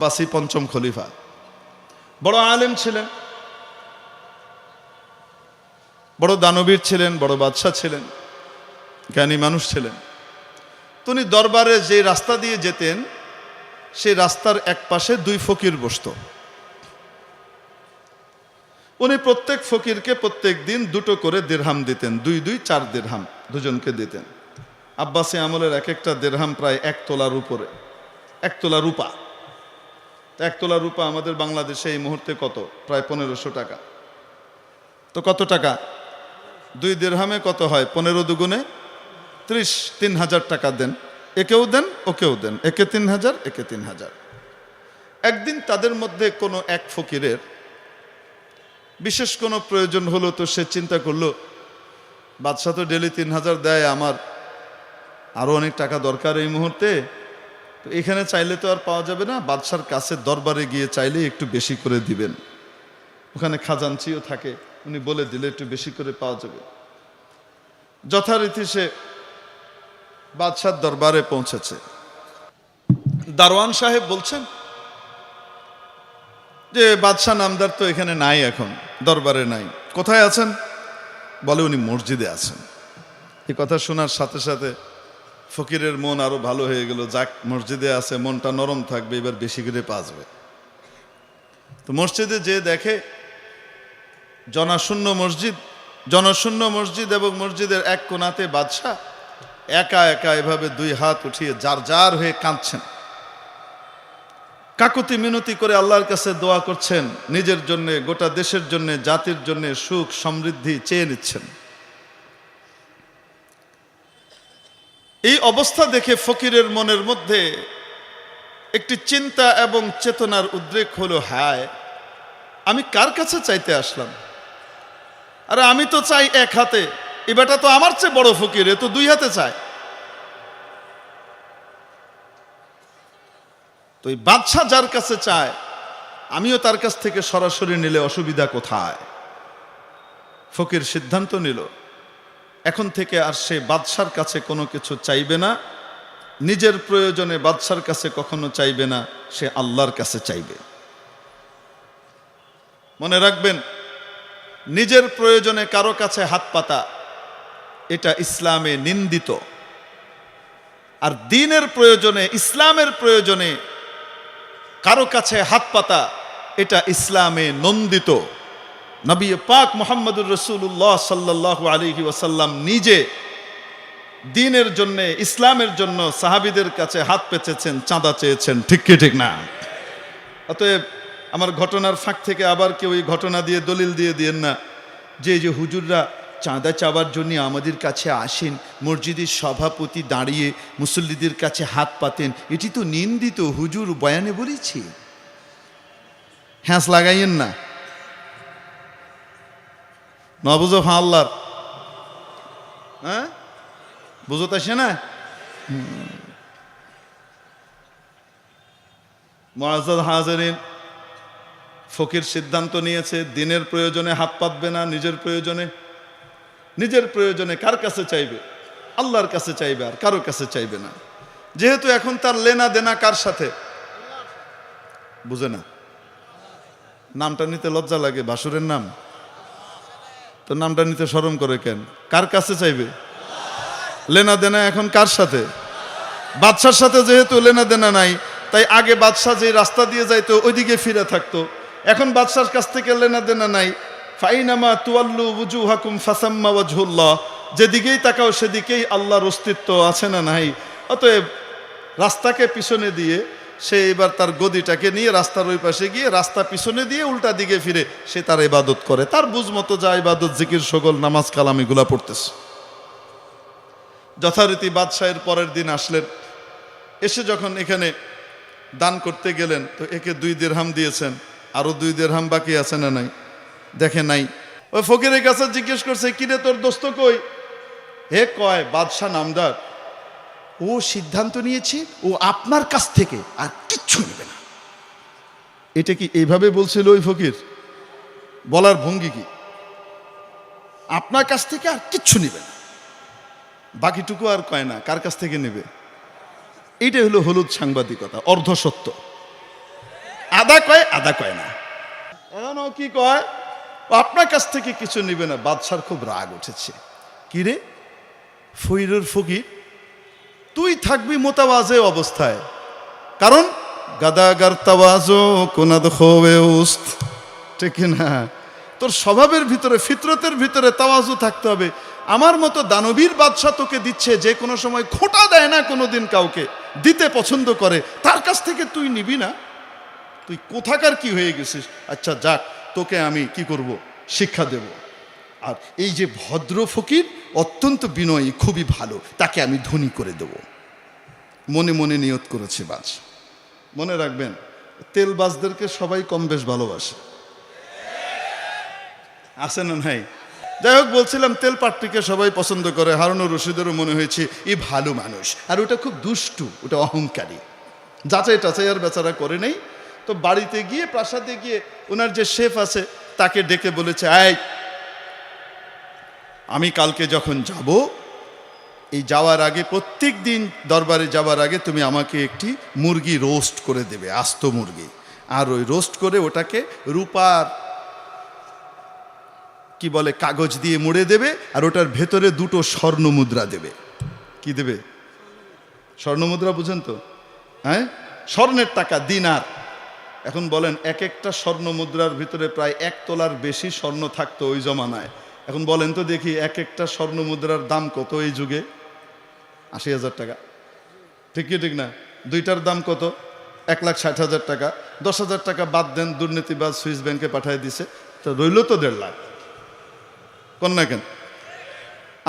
বাসি পঞ্চম খলিফা বড় আলেম ছিলেন, বড় দানবীর ছিলেন, বড় বাদশাহ ছিলেন, জ্ঞানী মানুষ ছিলেন। তিনি দরবারে যে রাস্তা দিয়ে যেতেন সেই রাস্তার এক পাশে দুই ফকির বসত। উনি প্রত্যেক ফকিরকে প্রত্যেক দিন দুটো করে দিরহাম দিতেন, দুই দুই 4 দিরহাম দুজনকে দিতেন। আব্বাসী আমলের এক একটা দিরহাম প্রায় 1 তোলার উপরে, 1 তোলা রূপা। 1 তোলা রূপা আমাদের বাংলাদেশে এই মুহূর্তে কত? প্রায় 1500 টাকা। তো কত টাকা? 2 দিরহামে কত হয়? 15 দুগুণে 30, 3000 টাকা দেন। একেও দেন ওকেও দেন, একে 3000 একে 3000। একদিন তাদের মধ্যে কোনো এক ফকিরের বিশেষ কোনো প্রয়োজন হলো, তো সে চিন্তা করলো বাদশাহ তো ডেলি 3000 দেয়, আমার আরো অনেক টাকা দরকার এই মুহূর্তে, তো এখানে চাইলে তো আর পাওয়া যাবে না, বাদশার কাছে দরবারে গিয়ে চাইলে একটু বেশি করে দিবেন, ওখানে খাজানচিও থাকে, উনি বলে দিলে একটু বেশি করে পাওয়া যাবে। যথারীতি সে বাদশার দরবারে পৌঁছেছে। দারোয়ান সাহেব বলছেন যে বাদশাহ নামদার তো এখানে নাই, এখন দরবারে নাই, কোথায় আছেন? বলে উনি মসজিদে আছেন। এই কথা শোনার সাথে সাথে ফকিরের মন আরো ভালো হয়ে গেল, যাক মসজিদে আছে, মনটা নরম থাকবে, এবার বেশি করে পাওয়া। তো মসজিদে যে দেখে জনশূন্য মসজিদ এবং মসজিদের এক কোণাতে বাদশাহ একা একা এভাবে 2 হাত উঠিয়ে জার হয়ে কাঁদছেন, কাকুতি মিনতি করে আল্লাহর কাছে দোয়া করছেন, নিজের জন্য, গোটা দেশের জন্য, জাতির জন্য সুখ সমৃদ্ধি চেয়ে নিচ্ছেন। এই অবস্থা দেখে ফকিরের মনের মধ্যে একটি চিন্তা এবং চেতনার উদ্রেক হলো, হায় আমি কার কাছে চাইতে আসলাম? আরে আমি তো চাই 1 হাতে, এ বেটা তো আমার চেয়ে বড় ফকির, এ তো 2 হাতে চায়। তো এই বাদশাহ যার কাছে চায় আমিও তার কাছ থেকে সরাসরি নিলে অসুবিধা কোথায়? ফকির সিদ্ধান্ত নিল এখন থেকে আর সে বাদশার কাছে কোনো কিছু চাইবে না, নিজের প্রয়োজনে বাদশার কাছে কখনো চাইবে না, সে আল্লাহর কাছে চাইবে। মনে রাখবেন, নিজের প্রয়োজনে কারো কাছে হাত পাতা এটা ইসলামে নিন্দিত, আর দ্বীনের প্রয়োজনে, ইসলামের প্রয়োজনে কারো কাছে হাত পাতা এটা ইসলামে নন্দিত। নবী পাক মুহাম্মদুর রাসূলুল্লাহ সাল্লাল্লাহু আলাইহি ওয়াসাল্লাম নিজে দ্বীনের জন্য, ইসলামের জন্য সাহাবীদের কাছে হাত পেতেছেন, চাঁদা চেয়েছেন, ঠিক কি ঠিক না? অতএব আমার ঘটনার ফাঁক থেকে আবার কেউ এই ঘটনা দিয়ে দলিল দিয়ে দিয়েন না যে এই যে হুজুররা চাঁদা চাওয়ার জন্য আমাদের কাছে আসেন, মসজিদের সভাপতি দাঁড়িয়ে মুসল্লিদের কাছে হাত পাতেন, এটি তো নিন্দিত, হুজুর বয়ানে বলেছি। হ্যাঁস লাগাইয়েন না, নবুঝো আল্লাহর, হ্যাঁ বুঝতে আসে না? মুআজ্জাজ হাজিরিন, ফকির সিদ্ধান্ত নিয়েছে দ্বীনের প্রয়োজনে হাত পাতবে না, নিজের প্রয়োজনে কার কাছে চাইবে? আল্লাহর কাছে চাইবে, আর কারো কাছে চাইবে না। যেহেতু এখন তার লেনা দেনা কার সাথে? বুঝে না, নামটা নিতে লজ্জা লাগে, বাসুরের নাম তো, নামটা নিতে শরম করে কেন? কার কাছে চাইবে? লেনা দেনা এখন কার সাথে? বাদশার সাথে। যেহেতু লেনা দেনা নাই, তাই আগে বাদশাহ যে রাস্তা দিয়ে যাইতো ওইদিকে ফিরে থাকতো, এখন বাদশার কাছ থেকে লেনা দেনা নাই। ফাইনামা তুয়াল্লু ওয়ুজুহাকুম ফাসাম্মা ওয়াজহুল্লাহ, যেদিকেই তাকাও সেদিকেই আল্লাহর অস্তিত্ব আছে না নাই? অতএব রাস্তাকে পিছনে দিয়ে সে এবার তার গদিটাকে নিয়ে রাস্তার ওই পাশে গিয়ে রাস্তা পিছনে দিয়ে উল্টা দিকে ফিরে সে তার ইবাদত করে, তার বুঝমতো যা ইবাদত, জিকির, সকল নামাজ কালাম এগুলা পড়তেছে। যথারীতি বাদশাহের পরের দিন আসলেন, এসে যখন এখানে দান করতে গেলেন তো একে 2 দিরহাম দিয়েছেন, আরো 2 দিরহাম বাকি আছে না নাই? দেখে নাই। ওই ফকিরের কাছে জিজ্ঞেস করছে, কিরে তোর দোস্ত কই? হে কয় বাদশাহ নামদার, ও সিদ্ধান্ত নিয়েছে ও আপনার কাছ থেকে আর কিচ্ছু নেবে না। এটা কি এইভাবে বলছিল ওই ফকির? বলার ভঙ্গি কি? আপনার কাছ থেকে আর কিচ্ছু নেবে না, বাকিটুকু আর কয় না, কার কাছ থেকে নেবে? এইটাই হলো হলুদ সাংবাদিকতা, অর্ধসত্য। আদা কয় না। এখন ও কি কয়, ও আপনার কাছ থেকে কিছু নিবে না। বাদশার খুব রাগ উঠেছে। কি রে ফকিরের ফকির, তুই থাকবি মোতাওয়াজে অবস্থায়, কারণ গাদাগার তাওয়াজো কোনাদ খোবে উস্ত, ঠিক না? তোর স্বভাবের ভিতরে, ফিতরতের ভিতরে তাওয়াজু থাকতে হবে। আমার মতো দানবীর বাদশা তোকে দিচ্ছে, যে কোনো সময় খোঁটা দেয় না কোনোদিন কাউকে, দিতে পছন্দ করে, তার কাছ থেকে তুই নিবি না? তুই কোথাকার কি হয়ে গেছিস? আচ্ছা যাক, তোকে আমি কি করব, শিক্ষা দেব। আর এই যে ভদ্র ফকির, অত্যন্ত বিনয়ী, খুবই ভালো, তাকে আমি ধনী করে দেব। মনে মনে নিয়ত করেছে বাজ। মনে রাখবেন, তেলবাজদেরকে সবাই কম বেশ ভালোবাসে, আছে না নাই? যাই হোক, বলছিলাম তেল পাট্টিকে সবাই পছন্দ করে। হারুনুর রশিদেরও মনে হয়েছে এই ভালো মানুষ, আর ওটা খুব দুষ্টু, ওটা অহংকারী, যাচাই টাচাই আর বেচারা করে নেই। তো বাড়িতে গিয়ে, প্রাসাদে গিয়ে ওনার যে শেফ আছে তাকে ডেকে বলেছে, এই আমি কালকে যখন যাব, এই যাওয়ার আগে, প্রত্যেক দিন দরবারে যাওয়ার আগে তুমি আমাকে একটি মুরগি রোস্ট করে দেবে, আস্ত মুরগি। আর ওই রোস্ট করে ওটাকে রূপার কি বলে কাগজ দিয়ে মুড়ে দেবে, আর ওটার ভেতরে 2টো স্বর্ণ মুদ্রা দেবে। কি দেবে? স্বর্ণ মুদ্রা, বুঝেন তো? হ্যাঁ, স্বর্ণের টাকা, দিনার। এখন বলেন, এক একটা স্বর্ণ মুদ্রার ভিতরে প্রায় 1 তোলার বেশি স্বর্ণ থাকতো ওই জমানায়। এখন বলেন তো দেখি, এক একটা স্বর্ণ মুদ্রার দাম কত এই যুগে? 80,000 টাকা, ঠিক কি ঠিক না? 2টার দাম কত? 1,60,000 টাকা। 10,000 টাকা বাদ দেন, দুর্নীতিবাজ সুইস ব্যাংকে পাঠিয়ে দিছে, তো রইল তো 1.5 লাখ। কোন না কেন,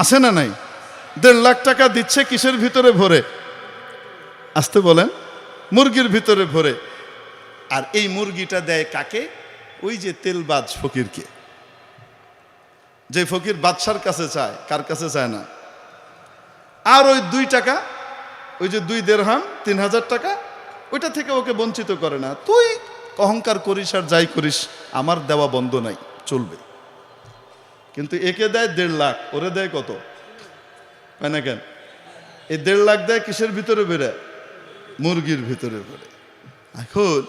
আছে না নাই? 1.5 লাখ টাকা দিচ্ছে কিসের ভিতরে ভরে? আসতে বলেন, মুরগির ভিতরে ভরে। আর এই মুরগিটা দেয় কাকে? ওই যে তেলবাজ ফকিরকে। যে ফকির বাদশার কাছে চায়, কার কাছে চায় না। আর ওই 2 টাকা, ওই যে 2 দিরহাম, 3,000 টাকা, ওইটা থেকে ওকে বঞ্চিত করে না। তুই অহংকার করিস আর যাই করিস, আমার দেওয়া বন্ধ নাই, চলবে। কিন্তু একে দেয় 1.5 লাখ, ওরে দেয় কত? হয় না কেন? এই 1.5 লাখ দেয় কিসের ভিতরে বেড়ে? মুরগির ভিতরে বেড়ে। এখন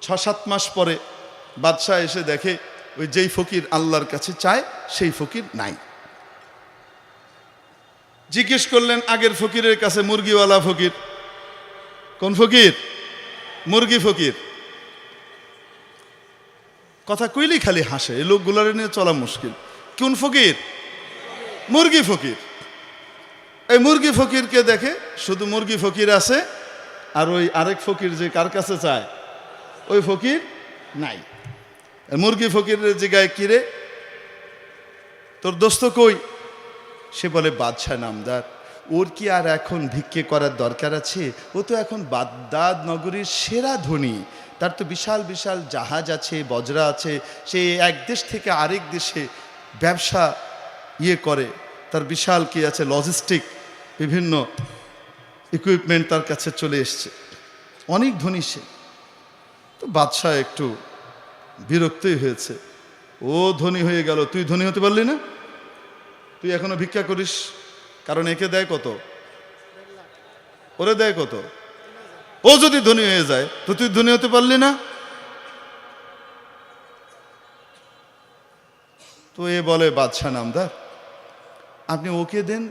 6-7 মাস পরে বাদশাহ এসে দেখে, ওই যেই ফকির আল্লাহর কাছে চায় সেই ফকির নাই। জিজ্ঞেস করলেন আগের ফকিরের কাছে, মুরগিওয়ালা ফকির। কোন ফকির? মুরগি ফকির। কথা কইলেই খালি হাসে, এই লোকগুলার নিয়ে চলা মুশকিল। কোন ফকির? মুরগি ফকির। এই মুরগি ফকিরকে দেখে, শুধু মুরগি ফকির আছে, আর ওই আরেক ফকির যে কার কাছে চায়, ওই ফকির নাই। মুরগি ফকিরের জায়গায়, কিরে তোর দোস্ত কই? সে বলে, বাদশাহ নামদার, ওর কি আর এখন ভিক্ষে করার দরকার আছে? ও তো এখন বাগদাদ নগরীর সেরা ধনী, তার তো বিশাল বিশাল জাহাজ আছে, বজরা আছে, সে এক দেশ থেকে আরেক দেশে ব্যবসা করে, তার বিশাল কি আছে, লজিস্টিক, বিভিন্ন ইকুইপমেন্ট তার কাছে চলে এসছে, অনেক ধনী সে। তো বাদশাহ একটু বিরক্তই হয়েছে, ও ধনী হয়ে গেল, তুই ধনী হতে পারলি না? তুই এখনো ভিক্ষা করিস, কারণ একে দেয় কত, ওরে দেয় কত। ও যদি ধনী হয়ে যায় তো তুই ধনী হতে পারলি না? তো এ বলে, বাদশাহ নামদার, আপনি ওকে দেন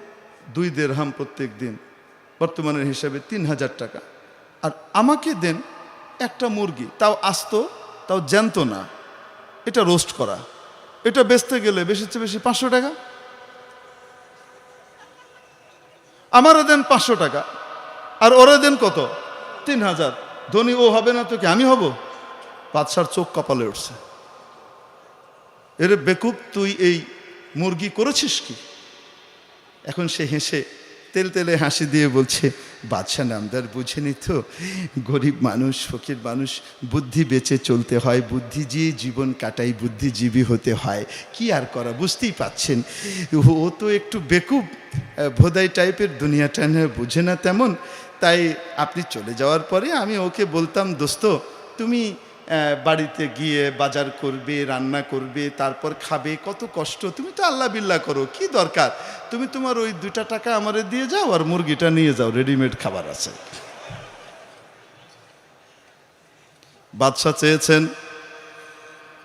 2 দিরহাম প্রত্যেক দিন, বর্তমানের হিসাবে 3,000 টাকা, আর আমাকে দেন একটা মুরগি, তাও আস্ত, তাও জ্যান্ত না, এটা রোস্ট করা, এটা বেচতে গেলে বেশি চেয়ে বেশি 500 টাকা। আমারে দেন 500 টাকা, আর ওরে দেন কত? 3,000। ধনী ও হবে না তো কি আমি হব? বাদশার চোখ কপালে উঠছে, এরে বেকুব, তুই এই মুরগি করেছিস কি? এখন সে হেসে তেল তেলে হাসি দিয়ে বলছে, বাদশাহ নামদার, বুঝেনি তো, গরিব মানুষ, ফকির মানুষ, বুদ্ধি বেঁচে চলতে হয়, বুদ্ধি দিয়ে জীবন কাটাই, বুদ্ধিজীবী হতে হয়, কি আর করা, বুঝতেই পাচ্ছেন। ও তো একটু বেকুব, ভোদাই টাইপের, দুনিয়াটা বুঝে না তেমন। তাই আপনি চলে যাওয়ার পরে আমি ওকে বলতাম, দোস্ত তুমি বাড়িতে গিয়ে বাজার করবে, রান্না করবে, তারপর খাবে, কত কষ্ট, তুমি তো আল্লাহ বিল্লাহ করো, কি দরকার, তুমি তোমার ওই 2 টাকা আমারে দিয়ে যাও, আর মুরগিটা নিয়ে যাও, রেডিমেড খাবার আছে। বাদশা চেয়েছেন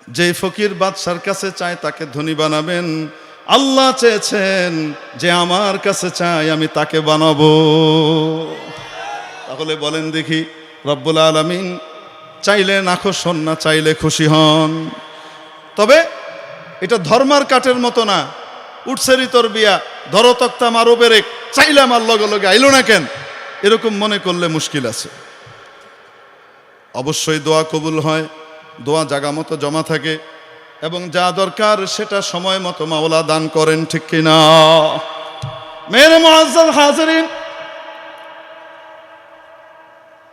যেই ফকির বাদশার কাছে চায় তাকে ধনী বানাবেন, আল্লাহ চেয়েছেন যে আমার কাছে চাই আমি তাকে বানাবো। তাহলে বলেন দেখি, রব্বুল আলামিন চাইলে নাখোশ না চাইলে খুশি হন। তবে এটা ধর্মার কাঠের মতো না, উঠছেরি তোর বিয়া ধরো তক্তা মারো বেরেক, চাইলে আমার লগে লগে আইলো না কেন, এরকম মনে করলে মুশকিল আছে। অবশ্যই দোয়া কবুল হয়, দোয়া জাগা মতো জমা থাকে, এবং যা দরকার সেটা সময় মতো মাওলা দান করেন, ঠিক কিনা? মেরে মুআজ্জাল হাজিরিন,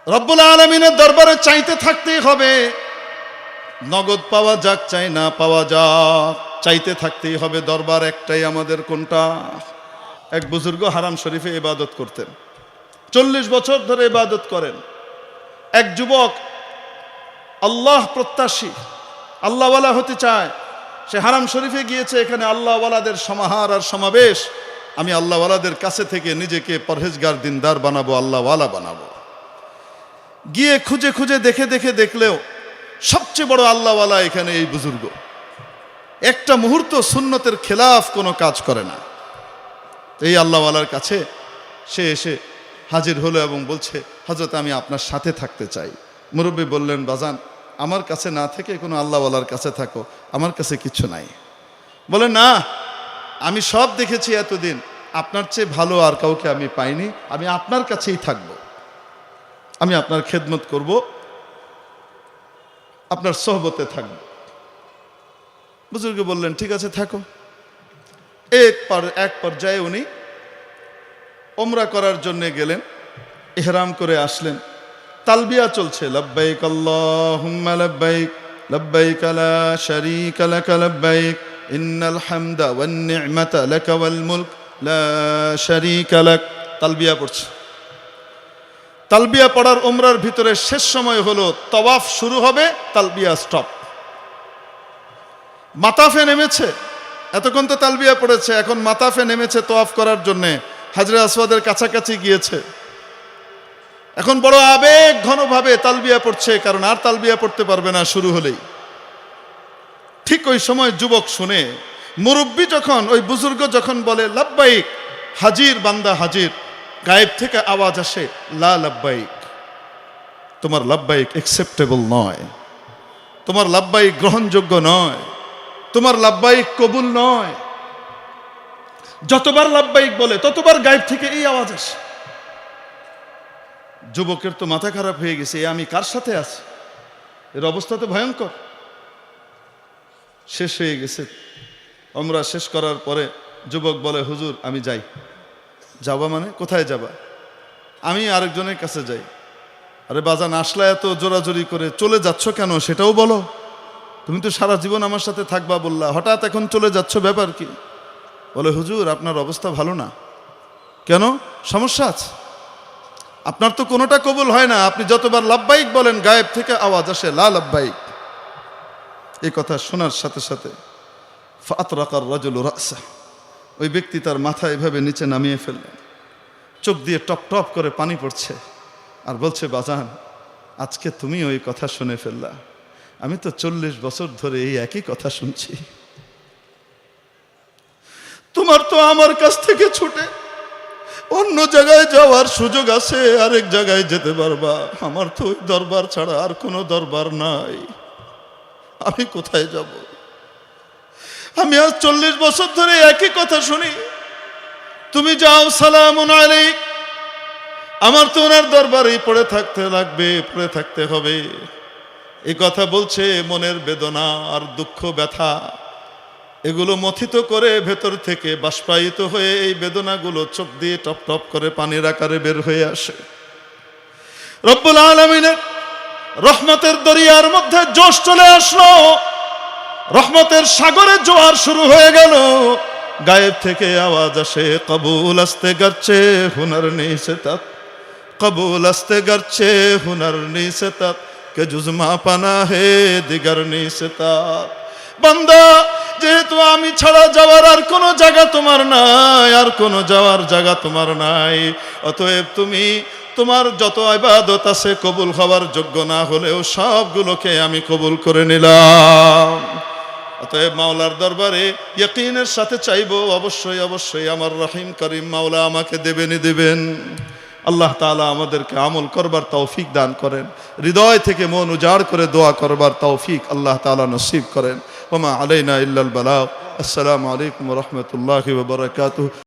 রব্বুল আলামিনের দরবারে চাইতে থাকতেই হবে। নগদ পাওয়া যাক চাই না পাওয়া যাক, চাইতে থাকতেই হবে। দরবার একটাই আমাদের, কোনটা? এক বুজুর্গ হারাম শরীফে ইবাদত করতেন, 40 বছর ধরে ইবাদত করেন। এক যুবক আল্লাহ প্রত্যাশী, আল্লাহওয়ালা হতে চায়, সে হারাম শরীফে গিয়েছে, এখানে আল্লাহওয়ালাদের সমাহার আর সমাবেশ। আমি আল্লাহওয়ালাদের কাছে থেকে নিজেকে পরহেজগার দিনদার বানাবো, আল্লাহওয়ালা বানাবো। গিয়ে খুঁজে খুঁজে দেখে দেখে দেখলেও সবচেয়ে বড় আল্লাহওয়ালা এখানে এই বুজুর্গ। একটা মুহূর্ত সুন্নতের খেলাফ কোনো কাজ করে না। এই আল্লাহওয়ালার কাছে সে এসে হাজির হলো এবং বলছে, হযরত আমি আপনার সাথে থাকতে চাই। মুরব্বী বললেন, বাজান আমার কাছে না থেকে কোনো আল্লাহওয়ালার কাছে থাকো, আমার কাছে কিচ্ছু নাই। বলে, না আমি সব দেখেছি এতদিন, আপনার চেয়ে ভালো আর কাউকে আমি পাইনি, আমি আপনার কাছেই থাকবো, আমি আপনার খেদমত করব, আপনার সোহবতে থাকব। বুজুর্গ বললেন, ঠিক আছে থাকো। এক পর্যায়ে উনি ওমরা করার জন্য গেলেন, ইহরাম করে আসলেন, তালবিয়া চলছে, লব্বাইক আল্লাহুম্মা লব্বাইক, লব্বাইক লা শারীকা লাক লব্বাইক, ইন্নাল হামদা ওয়ান নি'মাতা লাকা ওয়াল মুলক লা শারীকা লাক। তালবিয়া পড়ছে। তালবিয়া পড়ার ওমরার ভিতরে শেষ সময় হলো, তাওয়াফ শুরু হবে, তালবিয়া স্টপ। মাতাফে নেমেছে, এতক্ষণ তো তালবিয়া পড়েছে, এখন মাতাফে নেমেছে তাওয়াফ করার জন্য, হাজরে আসওয়াদের কাছাকাছি গিয়েছে। এখন বড় আবেগ ঘনভাবে তালবিয়া পড়ছে, কারণ আর তালবিয়া পড়তে পারবে না শুরু হলেই। ঠিক ওই সময় যুবক শুনে, মুরব্বী যখন, ওই বুজুর্গ যখন বলে লাব্বাইক, হাজির বান্দা হাজির, গায়েব থেকে আওয়াজ আসে, লা লাব্বাইক, তোমার লাব্বাইক অ্যাকসেপ্টেবল নয়, তোমার লাব্বাইক গ্রহণযোগ্য নয়, তোমার লাব্বাইক কবুল নয়। যতবার লাব্বাইক বলে ততবার গায়েব থেকে এই আওয়াজ আসে। যুবকের তো মাথা খারাপ হয়ে গেছে, আমি কার সাথে আছি, এর অবস্থা তো ভয়ঙ্কর। শেষ হয়ে গেছে, আমরা শেষ করার পরে যুবক বলে, হুজুর আমি যাই। যাবা মানে? কোথায় যাবা? আমি আরেকজনের কাছে যাই। আরে বাজান, আসলা এত জোরাজোরি করে, চলে যাচ্ছ কেন সেটাও বলো। তুমি তো সারা জীবন আমার সাথে থাকবা বললা, হঠাৎ এখন চলে যাচ্ছ, ব্যাপার কি? বলে, হুজুর আপনার অবস্থা ভালো না। কেন, সমস্যা আছে? আপনার তো কোনোটা কবুল হয় না, আপনি যতবার লাব্বাইক বলেন গায়েব থেকে আওয়াজ আসে লা লাব্বাইক। এই কথা শোনার সাথে সাথে ফাতরাকার রাজুলু রাসা, ওই ব্যক্তি তার মাথা এভাবে নিচে নামিয়ে ফেললেন, চোখ দিয়ে টপ টপ করে পানি পড়ছে, আর বলছে, বাজান আজকে তুমি ওই কথা শুনে ফেললা, আমি তো 40 বছর ধরে এই একই কথা শুনছি। তোমার তো আমার কাছ থেকে ছুটে অন্য জায়গায় যাওয়ার সুযোগ আছে, আরেক জায়গায় যেতে পারবা, আমার তো ওই দরবার ছাড়া আর কোনো দরবার নাই, আমি কোথায় যাব? আমি আজ 40 বছর ধরে একই কথা শুনি, তুমি যাও সালামুন আলাইক, আমার তো ওনার দরবারেই পড়ে থাকতে লাগবে, পড়ে থাকতে হবে। এই কথা বলছে, মনের বেদনা আর দুঃখ ব্যথা এগুলো মথিত করে ভেতর থেকে বাষ্পায়িত হয়ে এই বেদনাগুলো চোখ দিয়ে টপ টপ করে পানির আকারে বের হয়ে আসে। রব্বুল আলামিনের রহমতের দরিয়ার মধ্যে জোশ চলে আসলো, রহমতের সাগরে জোয়ার শুরু হয়ে গেল। গায়েব থেকে আওয়াজ আসে, কবুল আস্তে গরচে হুনর নেই সে তক, কবুল আস্তে গরচে হুনর নেই সে তক, কে জুজমা পানা হে দিগর নেই সে তক। বান্দা, যেহেতু আমি ছাড়া যাওয়ার আর কোনো জায়গা তোমার নাই, আর কোনো যাওয়ার জায়গা তোমার নাই, অতএব তুমি তোমার যত ইবাদত আছে কবুল হওয়ার যোগ্য না হলেও সবগুলোকে আমি কবুল করে নিলাম। অতএব মাওলার দরবারে ইয়াকিনের সাথে চাইবো, অবশ্যই অবশ্যই আমার রহিম করিম মাওলা আমাকে দেবেনই দেবেন। আল্লাহ তাআলা আমাদেরকে আমল করবার তৌফিক দান করেন, হৃদয় থেকে মন উজাড় করে দোয়া করবার তৌফিক আল্লাহ তাআলা নসিব করেন। ওয়া মা আলাইনা ইল্লাল বালাগ। আসসালামু আলাইকুম ওয়া রাহমাতুল্লাহি ওয়া বারাকাতুহু।